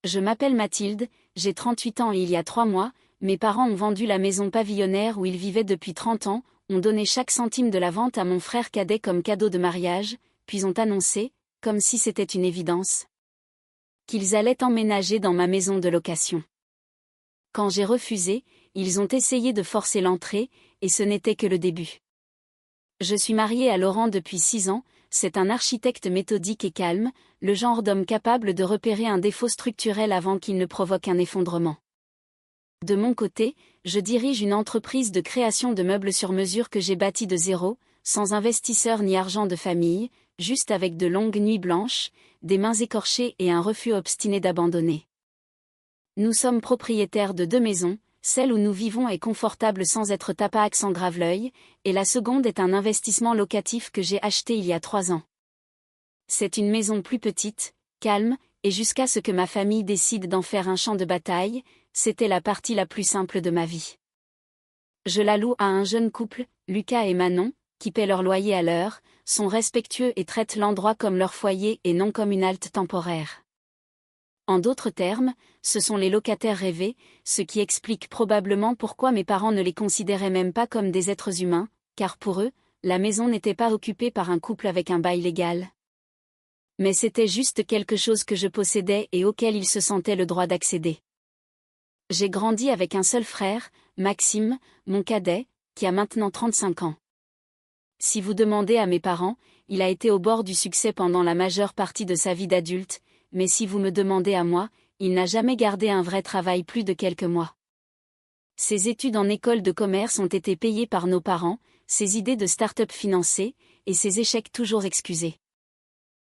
Je m'appelle Mathilde, j'ai 38 ans et il y a 3 mois, mes parents ont vendu la maison pavillonnaire où ils vivaient depuis 30 ans, ont donné chaque centime de la vente à mon frère cadet comme cadeau de mariage, puis ont annoncé, comme si c'était une évidence, qu'ils allaient emménager dans ma maison de location. Quand j'ai refusé, ils ont essayé de forcer l'entrée, et ce n'était que le début. Je suis mariée à Laurent depuis 6 ans, c'est un architecte méthodique et calme, le genre d'homme capable de repérer un défaut structurel avant qu'il ne provoque un effondrement. De mon côté, je dirige une entreprise de création de meubles sur mesure que j'ai bâtie de zéro, sans investisseur ni argent de famille, juste avec de longues nuits blanches, des mains écorchées et un refus obstiné d'abandonner. Nous sommes propriétaires de 2 maisons, celle où nous vivons est confortable sans être tapac sans grave-l'œil, et la seconde est un investissement locatif que j'ai acheté il y a 3 ans. C'est une maison plus petite, calme, et jusqu'à ce que ma famille décide d'en faire un champ de bataille, c'était la partie la plus simple de ma vie. Je la loue à un jeune couple, Lucas et Manon, qui paient leur loyer à l'heure, sont respectueux et traitent l'endroit comme leur foyer et non comme une halte temporaire. En d'autres termes, ce sont les locataires rêvés, ce qui explique probablement pourquoi mes parents ne les considéraient même pas comme des êtres humains, car pour eux, la maison n'était pas occupée par un couple avec un bail légal. Mais c'était juste quelque chose que je possédais et auquel ils se sentaient le droit d'accéder. J'ai grandi avec un seul frère, Maxime, mon cadet, qui a maintenant 35 ans. Si vous demandez à mes parents, il a été au bord du succès pendant la majeure partie de sa vie d'adulte, mais si vous me demandez à moi, il n'a jamais gardé un vrai travail plus de quelques mois. Ses études en école de commerce ont été payées par nos parents, ses idées de start-up financées, et ses échecs toujours excusés.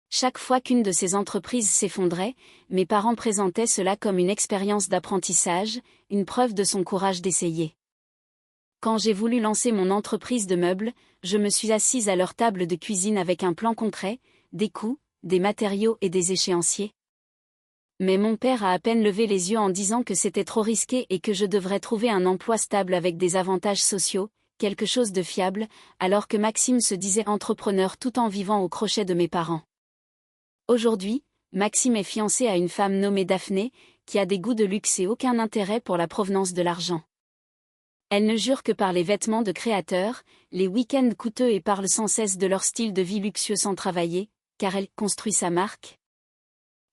Chaque fois qu'une de ces entreprises s'effondrait, mes parents présentaient cela comme une expérience d'apprentissage, une preuve de son courage d'essayer. Quand j'ai voulu lancer mon entreprise de meubles, je me suis assise à leur table de cuisine avec un plan concret, des coûts, des matériaux et des échéanciers. Mais mon père a à peine levé les yeux en disant que c'était trop risqué et que je devrais trouver un emploi stable avec des avantages sociaux, quelque chose de fiable, alors que Maxime se disait entrepreneur tout en vivant au crochet de mes parents. Aujourd'hui, Maxime est fiancé à une femme nommée Daphné, qui a des goûts de luxe et aucun intérêt pour la provenance de l'argent. Elle ne jure que par les vêtements de créateurs, les week-ends coûteux et parle sans cesse de leur style de vie luxueux sans travailler, car elle construit sa marque.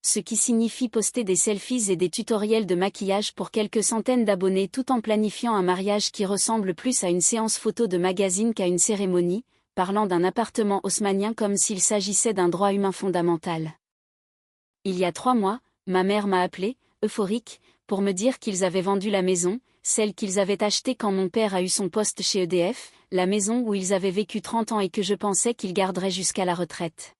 Ce qui signifie poster des selfies et des tutoriels de maquillage pour quelques centaines d'abonnés tout en planifiant un mariage qui ressemble plus à une séance photo de magazine qu'à une cérémonie, parlant d'un appartement haussmannien comme s'il s'agissait d'un droit humain fondamental. Il y a 3 mois, ma mère m'a appelé, euphorique, pour me dire qu'ils avaient vendu la maison, celle qu'ils avaient achetée quand mon père a eu son poste chez EDF, la maison où ils avaient vécu 30 ans et que je pensais qu'ils garderaient jusqu'à la retraite.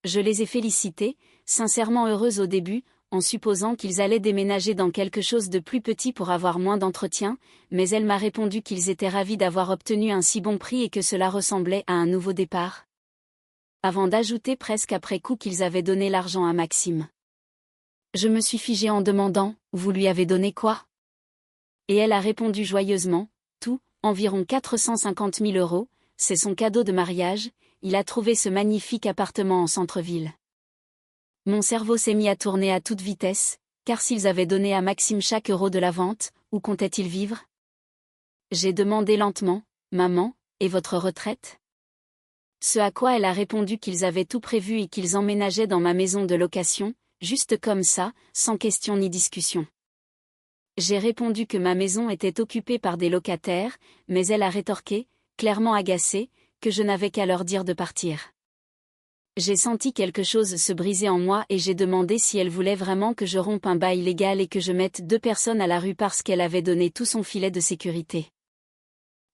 Je les ai félicités, sincèrement heureuse au début, en supposant qu'ils allaient déménager dans quelque chose de plus petit pour avoir moins d'entretien, mais elle m'a répondu qu'ils étaient ravis d'avoir obtenu un si bon prix et que cela ressemblait à un nouveau départ. Avant d'ajouter presque après coup qu'ils avaient donné l'argent à Maxime. Je me suis figée en demandant, vous lui avez donné quoi? Et elle a répondu joyeusement, tout, environ 450 000 €, c'est son cadeau de mariage, il a trouvé ce magnifique appartement en centre-ville. Mon cerveau s'est mis à tourner à toute vitesse, car s'ils avaient donné à Maxime chaque euro de la vente, où comptait-il vivre? J'ai demandé lentement, maman, et votre retraite? Ce à quoi elle a répondu qu'ils avaient tout prévu et qu'ils emménageaient dans ma maison de location, juste comme ça, sans question ni discussion. J'ai répondu que ma maison était occupée par des locataires, mais elle a rétorqué, clairement agacée, que je n'avais qu'à leur dire de partir. J'ai senti quelque chose se briser en moi et j'ai demandé si elle voulait vraiment que je rompe un bail légal et que je mette 2 personnes à la rue parce qu'elle avait donné tout son filet de sécurité.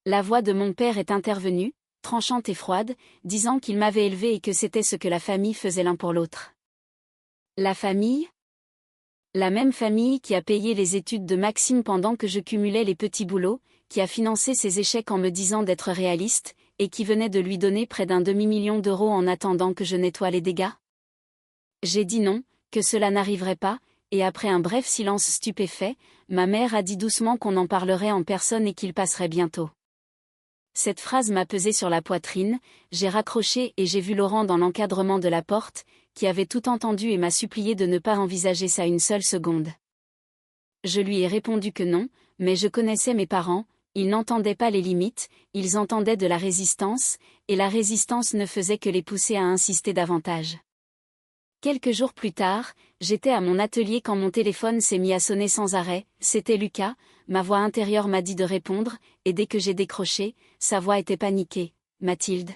La voix de mon père est intervenue, tranchante et froide, disant qu'il m'avait élevé et que c'était ce que la famille faisait l'un pour l'autre. La famille? La même famille qui a payé les études de Maxime pendant que je cumulais les petits boulots, qui a financé ses échecs en me disant d'être réaliste, et qui venait de lui donner près d'un demi-million d'euros en attendant que je nettoie les dégâts? J'ai dit non, que cela n'arriverait pas, et après un bref silence stupéfait, ma mère a dit doucement qu'on en parlerait en personne et qu'il passerait bientôt. Cette phrase m'a pesé sur la poitrine, j'ai raccroché et j'ai vu Laurent dans l'encadrement de la porte, qui avait tout entendu et m'a supplié de ne pas envisager ça une seule seconde. Je lui ai répondu que non, mais je connaissais mes parents, ils n'entendaient pas les limites, ils entendaient de la résistance, et la résistance ne faisait que les pousser à insister davantage. Quelques jours plus tard, j'étais à mon atelier quand mon téléphone s'est mis à sonner sans arrêt, c'était Lucas, ma voix intérieure m'a dit de répondre, et dès que j'ai décroché, sa voix était paniquée. Mathilde.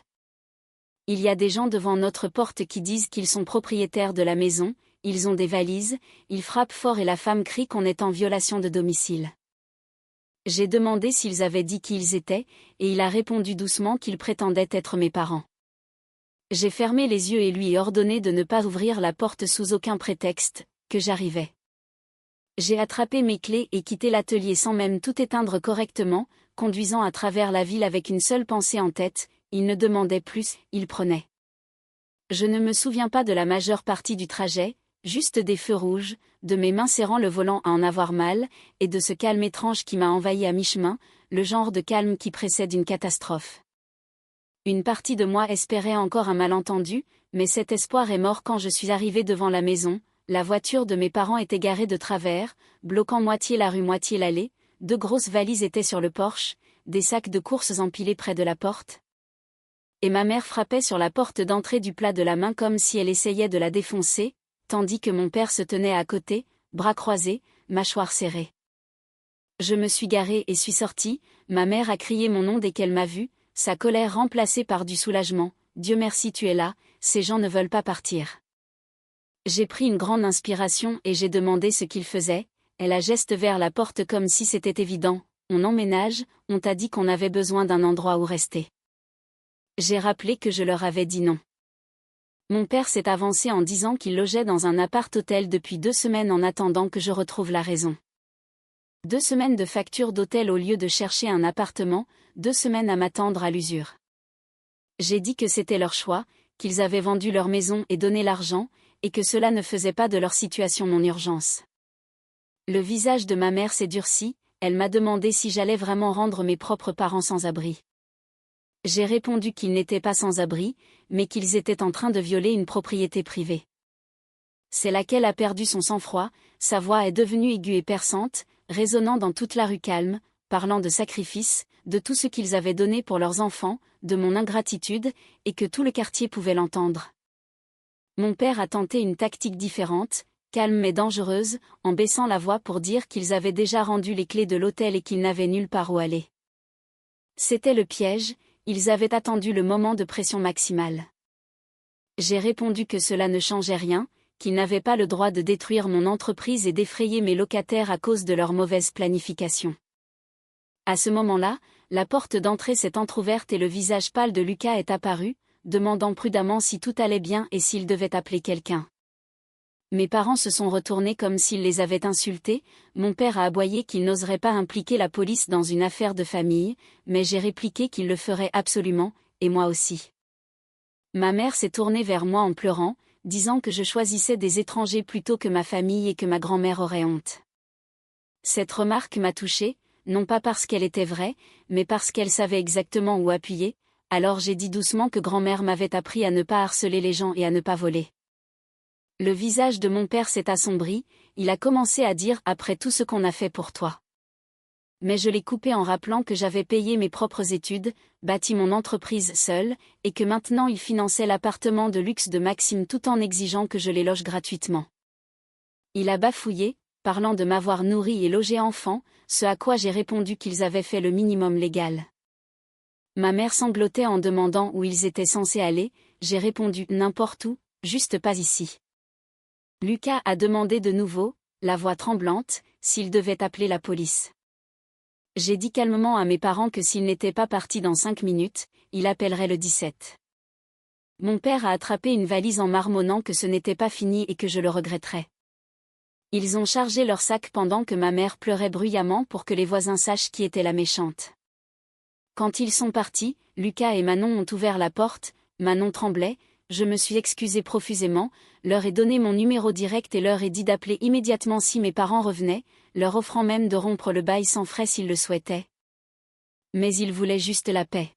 Il y a des gens devant notre porte qui disent qu'ils sont propriétaires de la maison, ils ont des valises, ils frappent fort et la femme crie qu'on est en violation de domicile. J'ai demandé s'ils avaient dit qui ils étaient, et il a répondu doucement qu'ils prétendaient être mes parents. J'ai fermé les yeux et lui ai ordonné de ne pas ouvrir la porte sous aucun prétexte, que j'arrivais. J'ai attrapé mes clés et quitté l'atelier sans même tout éteindre correctement, conduisant à travers la ville avec une seule pensée en tête, il ne demandait plus, il prenait. Je ne me souviens pas de la majeure partie du trajet, juste des feux rouges, de mes mains serrant le volant à en avoir mal, et de ce calme étrange qui m'a envahi à mi-chemin, le genre de calme qui précède une catastrophe. Une partie de moi espérait encore un malentendu, mais cet espoir est mort quand je suis arrivé devant la maison. La voiture de mes parents était garée de travers, bloquant moitié la rue moitié l'allée, 2 grosses valises étaient sur le porche, des sacs de courses empilés près de la porte. Et ma mère frappait sur la porte d'entrée du plat de la main comme si elle essayait de la défoncer, tandis que mon père se tenait à côté, bras croisés, mâchoire serrée. Je me suis garée et suis sortie, ma mère a crié mon nom dès qu'elle m'a vue, sa colère remplacée par du soulagement. Dieu merci tu es là, ces gens ne veulent pas partir. J'ai pris une grande inspiration et j'ai demandé ce qu'ils faisaient, elle a geste vers la porte comme si c'était évident, on emménage, on t'a dit qu'on avait besoin d'un endroit où rester. J'ai rappelé que je leur avais dit non. Mon père s'est avancé en disant qu'il logeait dans un appart-hôtel depuis 2 semaines en attendant que je retrouve la raison. 2 semaines de facture d'hôtel au lieu de chercher un appartement, 2 semaines à m'attendre à l'usure. J'ai dit que c'était leur choix, qu'ils avaient vendu leur maison et donné l'argent, et que cela ne faisait pas de leur situation mon urgence. Le visage de ma mère s'est durci, elle m'a demandé si j'allais vraiment rendre mes propres parents sans abri. J'ai répondu qu'ils n'étaient pas sans abri, mais qu'ils étaient en train de violer une propriété privée. C'est là qu'elle a perdu son sang-froid, sa voix est devenue aiguë et perçante, résonnant dans toute la rue calme, parlant de sacrifice, de tout ce qu'ils avaient donné pour leurs enfants, de mon ingratitude, et que tout le quartier pouvait l'entendre. Mon père a tenté une tactique différente, calme mais dangereuse, en baissant la voix pour dire qu'ils avaient déjà rendu les clés de l'hôtel et qu'ils n'avaient nulle part où aller. C'était le piège, ils avaient attendu le moment de pression maximale. J'ai répondu que cela ne changeait rien, qu'ils n'avaient pas le droit de détruire mon entreprise et d'effrayer mes locataires à cause de leur mauvaise planification. À ce moment-là, la porte d'entrée s'est entr'ouverte et le visage pâle de Lucas est apparu, demandant prudemment si tout allait bien et s'il devait appeler quelqu'un. Mes parents se sont retournés comme s'ils les avaient insultés, mon père a aboyé qu'il n'oserait pas impliquer la police dans une affaire de famille, mais j'ai répliqué qu'il le ferait absolument, et moi aussi. Ma mère s'est tournée vers moi en pleurant, disant que je choisissais des étrangers plutôt que ma famille et que ma grand-mère aurait honte. Cette remarque m'a touchée, non pas parce qu'elle était vraie, mais parce qu'elle savait exactement où appuyer, alors j'ai dit doucement que grand-mère m'avait appris à ne pas harceler les gens et à ne pas voler. Le visage de mon père s'est assombri, il a commencé à dire « après tout ce qu'on a fait pour toi ». Mais je l'ai coupé en rappelant que j'avais payé mes propres études, bâti mon entreprise seule, et que maintenant il finançait l'appartement de luxe de Maxime tout en exigeant que je les loge gratuitement. Il a bafouillé, parlant de m'avoir nourri et logé enfant, ce à quoi j'ai répondu qu'ils avaient fait le minimum légal. Ma mère sanglotait en demandant où ils étaient censés aller, j'ai répondu « n'importe où, juste pas ici ». Lucas a demandé de nouveau, la voix tremblante, s'il devait appeler la police. J'ai dit calmement à mes parents que s'ils n'étaient pas partis dans 5 minutes, il appellerait le 17. Mon père a attrapé une valise en marmonnant que ce n'était pas fini et que je le regretterais. Ils ont chargé leur sac pendant que ma mère pleurait bruyamment pour que les voisins sachent qui était la méchante. Quand ils sont partis, Lucas et Manon ont ouvert la porte, Manon tremblait, je me suis excusée profusément, leur ai donné mon numéro direct et leur ai dit d'appeler immédiatement si mes parents revenaient, leur offrant même de rompre le bail sans frais s'ils le souhaitaient. Mais il voulait juste la paix.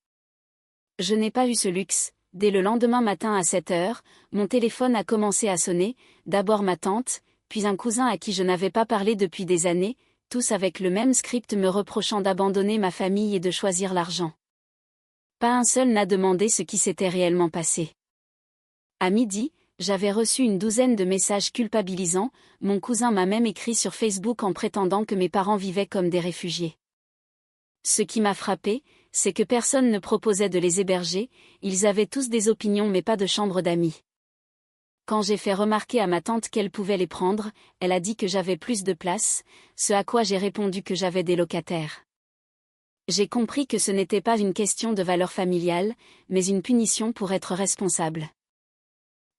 Je n'ai pas eu ce luxe. Dès le lendemain matin à 7 heures, mon téléphone a commencé à sonner, d'abord ma tante, puis un cousin à qui je n'avais pas parlé depuis des années, tous avec le même script me reprochant d'abandonner ma famille et de choisir l'argent. Pas un seul n'a demandé ce qui s'était réellement passé. À midi, j'avais reçu une douzaine de messages culpabilisants, mon cousin m'a même écrit sur Facebook en prétendant que mes parents vivaient comme des réfugiés. Ce qui m'a frappé, c'est que personne ne proposait de les héberger, ils avaient tous des opinions mais pas de chambre d'amis. Quand j'ai fait remarquer à ma tante qu'elle pouvait les prendre, elle a dit que j'avais plus de place, ce à quoi j'ai répondu que j'avais des locataires. J'ai compris que ce n'était pas une question de valeur familiale, mais une punition pour être responsable.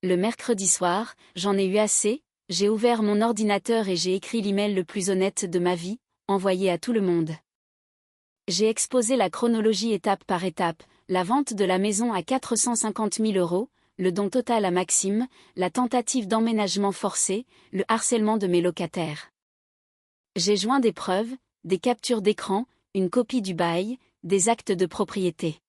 Le mercredi soir, j'en ai eu assez, j'ai ouvert mon ordinateur et j'ai écrit l'email le plus honnête de ma vie, envoyé à tout le monde. J'ai exposé la chronologie étape par étape, la vente de la maison à 450 000 €, le don total à Maxime, la tentative d'emménagement forcé, le harcèlement de mes locataires. J'ai joint des preuves, des captures d'écran, une copie du bail, des actes de propriété.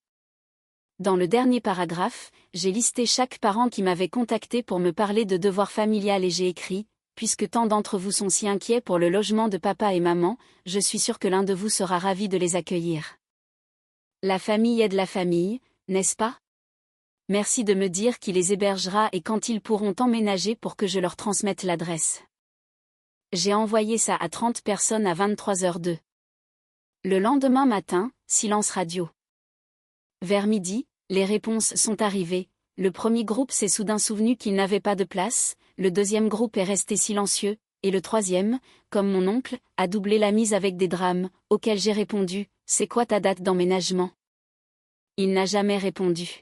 Dans le dernier paragraphe, j'ai listé chaque parent qui m'avait contacté pour me parler de devoir familial et j'ai écrit « Puisque tant d'entre vous sont si inquiets pour le logement de papa et maman, je suis sûr que l'un de vous sera ravi de les accueillir. » La famille aide la famille, n'est-ce pas? Merci de me dire qui les hébergera et quand ils pourront emménager pour que je leur transmette l'adresse. J'ai envoyé ça à 30 personnes à 23h02. Le lendemain matin, silence radio. Vers midi, les réponses sont arrivées. Le premier groupe s'est soudain souvenu qu'il n'avait pas de place, le deuxième groupe est resté silencieux, et le troisième, comme mon oncle, a doublé la mise avec des drames, auxquels j'ai répondu « C'est quoi ta date d'emménagement ?» Il n'a jamais répondu.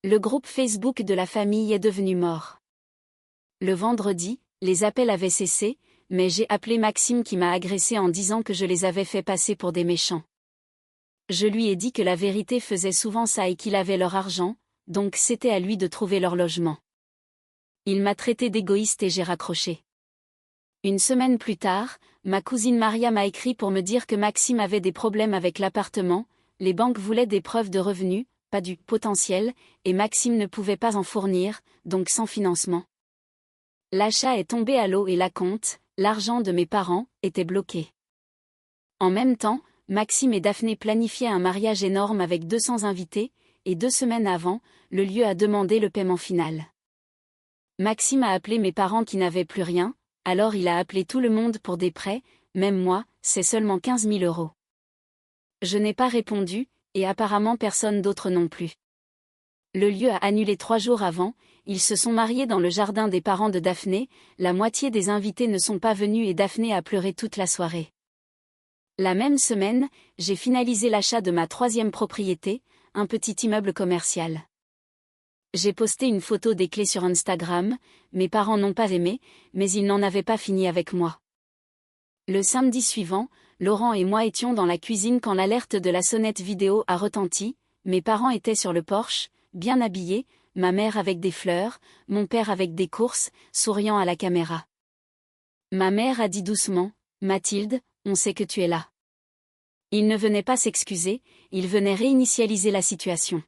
Le groupe Facebook de la famille est devenu mort. Le vendredi, les appels avaient cessé, mais j'ai appelé Maxime qui m'a agressé en disant que je les avais fait passer pour des méchants. Je lui ai dit que la vérité faisait souvent ça et qu'il avait leur argent, donc c'était à lui de trouver leur logement. Il m'a traité d'égoïste et j'ai raccroché. Une semaine plus tard, ma cousine Maria m'a écrit pour me dire que Maxime avait des problèmes avec l'appartement, les banques voulaient des preuves de revenus, pas du potentiel, et Maxime ne pouvait pas en fournir, donc sans financement. L'achat est tombé à l'eau et l'acompte, l'argent de mes parents, était bloqué. En même temps, Maxime et Daphné planifiaient un mariage énorme avec 200 invités, et 2 semaines avant, le lieu a demandé le paiement final. Maxime a appelé mes parents qui n'avaient plus rien, alors il a appelé tout le monde pour des prêts, même moi, c'est seulement 15 000 €. Je n'ai pas répondu, et apparemment personne d'autre non plus. Le lieu a annulé 3 jours avant, ils se sont mariés dans le jardin des parents de Daphné, la moitié des invités ne sont pas venus et Daphné a pleuré toute la soirée. La même semaine, j'ai finalisé l'achat de ma 3e propriété, un petit immeuble commercial. J'ai posté une photo des clés sur Instagram, mes parents n'ont pas aimé, mais ils n'en avaient pas fini avec moi. Le samedi suivant, Laurent et moi étions dans la cuisine quand l'alerte de la sonnette vidéo a retenti, mes parents étaient sur le porche, bien habillés, ma mère avec des fleurs, mon père avec des courses, souriant à la caméra. Ma mère a dit doucement, « Mathilde, on sait que tu es là. » Il ne venait pas s'excuser, il venait réinitialiser la situation.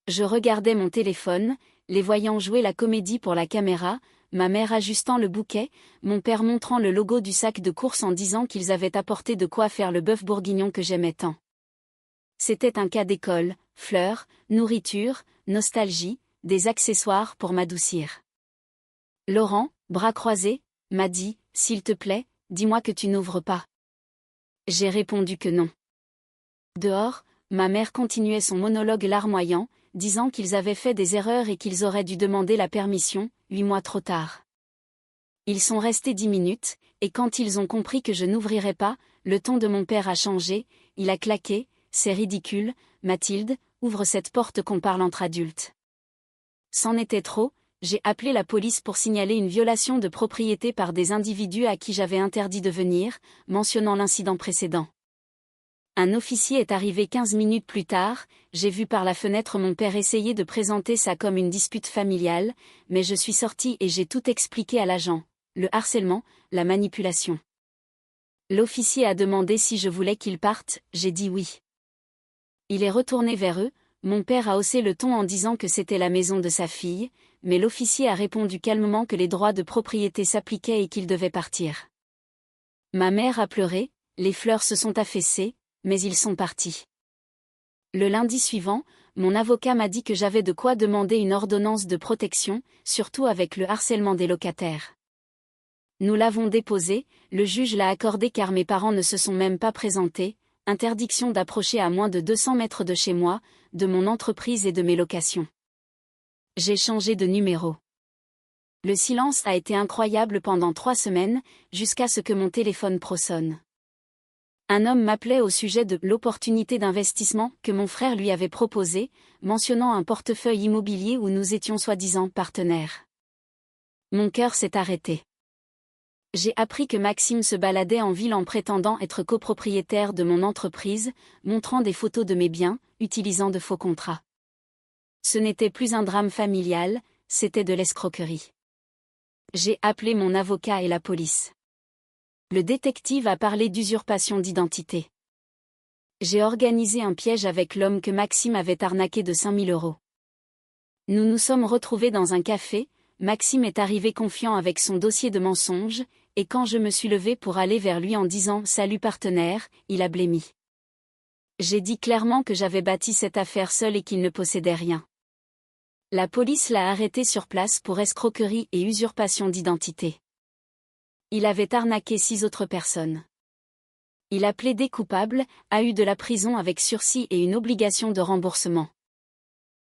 Je regardais mon téléphone, les voyant jouer la comédie pour la caméra, ma mère ajustant le bouquet, mon père montrant le logo du sac de course en disant qu'ils avaient apporté de quoi faire le bœuf bourguignon que j'aimais tant. C'était un cas d'école, fleurs, nourriture, nostalgie, des accessoires pour m'adoucir. Laurent, bras croisés, m'a dit, « S'il te plaît, dis-moi que tu n'ouvres pas. » J'ai répondu que non. Dehors, ma mère continuait son monologue larmoyant, disant qu'ils avaient fait des erreurs et qu'ils auraient dû demander la permission, 8 mois trop tard. Ils sont restés 10 minutes, et quand ils ont compris que je n'ouvrirais pas, le ton de mon père a changé, il a claqué, « C'est ridicule, Mathilde, ouvre cette porte qu'on parle entre adultes. » C'en était trop, j'ai appelé la police pour signaler une violation de propriété par des individus à qui j'avais interdit de venir, mentionnant l'incident précédent. Un officier est arrivé 15 minutes plus tard, j'ai vu par la fenêtre mon père essayer de présenter ça comme une dispute familiale, mais je suis sortie et j'ai tout expliqué à l'agent, le harcèlement, la manipulation. L'officier a demandé si je voulais qu'il parte, j'ai dit oui. Il est retourné vers eux, mon père a haussé le ton en disant que c'était la maison de sa fille, mais l'officier a répondu calmement que les droits de propriété s'appliquaient et qu'il devait partir. Ma mère a pleuré, les fleurs se sont affaissées, mais ils sont partis. Le lundi suivant, mon avocat m'a dit que j'avais de quoi demander une ordonnance de protection, surtout avec le harcèlement des locataires. Nous l'avons déposée, le juge l'a accordée car mes parents ne se sont même pas présentés, interdiction d'approcher à moins de 200 mètres de chez moi, de mon entreprise et de mes locations. J'ai changé de numéro. Le silence a été incroyable pendant 3 semaines, jusqu'à ce que mon téléphone pro sonne. Un homme m'appelait au sujet de l'opportunité d'investissement que mon frère lui avait proposée, mentionnant un portefeuille immobilier où nous étions soi-disant partenaires. Mon cœur s'est arrêté. J'ai appris que Maxime se baladait en ville en prétendant être copropriétaire de mon entreprise, montrant des photos de mes biens, utilisant de faux contrats. Ce n'était plus un drame familial, c'était de l'escroquerie. J'ai appelé mon avocat et la police. Le détective a parlé d'usurpation d'identité. J'ai organisé un piège avec l'homme que Maxime avait arnaqué de 5 000 €. Nous nous sommes retrouvés dans un café, Maxime est arrivé confiant avec son dossier de mensonges, et quand je me suis levée pour aller vers lui en disant « Salut partenaire », il a blêmi. J'ai dit clairement que j'avais bâti cette affaire seule et qu'il ne possédait rien. La police l'a arrêté sur place pour escroquerie et usurpation d'identité. Il avait arnaqué 6 autres personnes. Il a plaidé coupable, a eu de la prison avec sursis et une obligation de remboursement.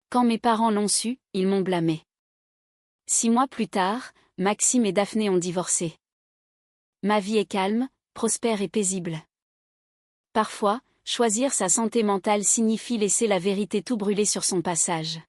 Quand mes parents l'ont su, ils m'ont blâmé. 6 mois plus tard, Maxime et Daphné ont divorcé. Ma vie est calme, prospère et paisible. Parfois, choisir sa santé mentale signifie laisser la vérité tout brûler sur son passage.